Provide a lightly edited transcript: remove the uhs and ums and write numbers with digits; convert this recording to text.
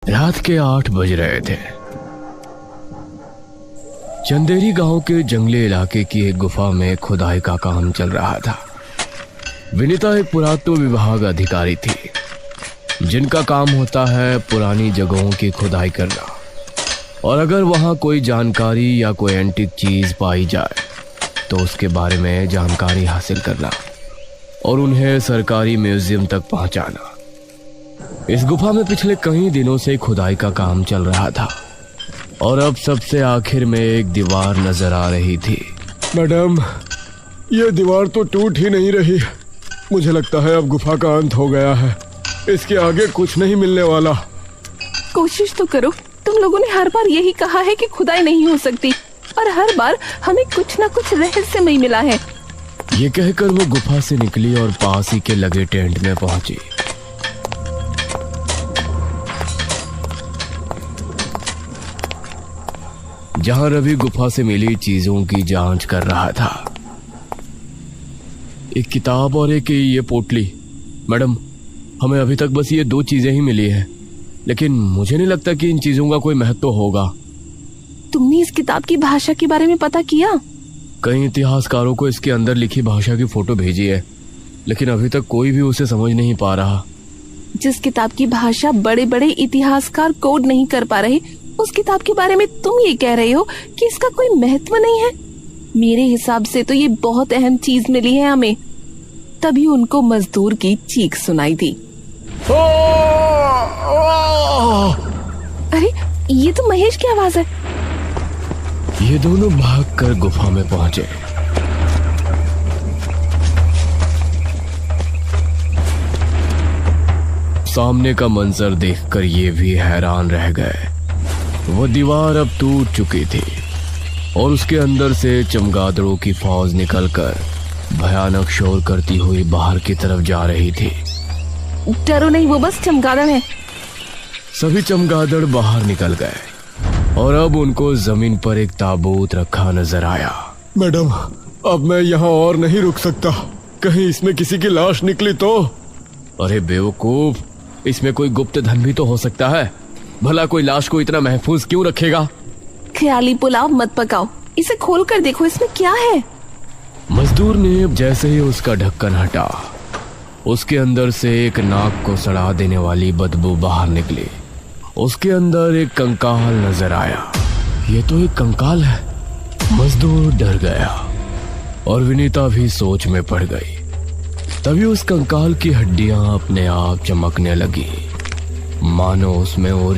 रात के 8 बज रहे थे। चंदेरी गांव के जंगली इलाके की एक गुफा में खुदाई का काम चल रहा था। विनीता एक पुरातत्व विभाग अधिकारी थी, जिनका काम होता है पुरानी जगहों की खुदाई करना, और अगर वहां कोई जानकारी या कोई एंटीक चीज पाई जाए तो उसके बारे में जानकारी हासिल करना और उन्हें सरकारी म्यूजियम तक पहुंचाना। इस गुफा में पिछले कई दिनों से खुदाई का काम चल रहा था और अब सबसे आखिर में एक दीवार नजर आ रही थी। मैडम, ये दीवार तो टूट ही नहीं रही। मुझे लगता है अब गुफा का अंत हो गया है। इसके आगे कुछ नहीं मिलने वाला। कोशिश तो करो। तुम लोगों ने हर बार यही कहा है कि खुदाई नहीं हो सकती और हर बार हमें कुछ न कुछ रहस्यमय मिला है। ये कहकर वो गुफा से निकली और पास ही के लगे टेंट में पहुंची। जहां रवि गुफा से मिली चीजों की जांच कर रहा था। एक किताब और एक ये पोटली। मैडम, हमें अभी तक बस ये 2 चीजें ही मिली हैं, लेकिन मुझे नहीं लगता कि इन चीजों का कोई महत्व होगा। तुमने इस किताब की भाषा के बारे में पता किया? कई इतिहासकारों को इसके अंदर लिखी भाषा की फोटो भेजी है, लेकिन अभी तक कोई भी उसे समझ नहीं पा रहा। जिस किताब की भाषा बड़े बड़े इतिहासकार कोड नहीं कर पा रहे, उस किताब के बारे में तुम ये कह रहे हो कि इसका कोई महत्व नहीं है? मेरे हिसाब से तो ये बहुत अहम चीज मिली है हमें। तभी उनको मजदूर की चीख सुनाई दी। अरे, ये तो महेश की आवाज है। ये दोनों भागकर गुफा में पहुंचे। सामने का मंजर देखकर ये भी हैरान रह गए। वो दीवार अब टूट चुकी थी और उसके अंदर से चमगादड़ों की फौज निकलकर भयानक शोर करती हुई बाहर की तरफ जा रही थी। डरो नहीं, वो बस चमगादड़ है। सभी चमगादड़ बाहर निकल गए और अब उनको जमीन पर एक ताबूत रखा नजर आया। मैडम, अब मैं यहाँ और नहीं रुक सकता। कहीं इसमें किसी की लाश निकली तो? अरे बेवकूफ, इसमें कोई गुप्त धन भी तो हो सकता है। भला कोई लाश को इतना महफूज क्यों रखेगा? ख्याली पुलाव मत पकाओ, इसे खोल कर देखो, इसमें क्या है। मजदूर ने जैसे ही उसका ढक्कन हटा, उसके अंदर से एक नाक को सड़ा देने वाली बदबू बाहर निकली। उसके अंदर एक कंकाल नजर आया। ये तो एक कंकाल है। मजदूर डर गया और विनीता भी सोच में पड़ गई। तभी उस कंकाल की हड्डियां अपने आप चमकने लगी, मानो उसमें और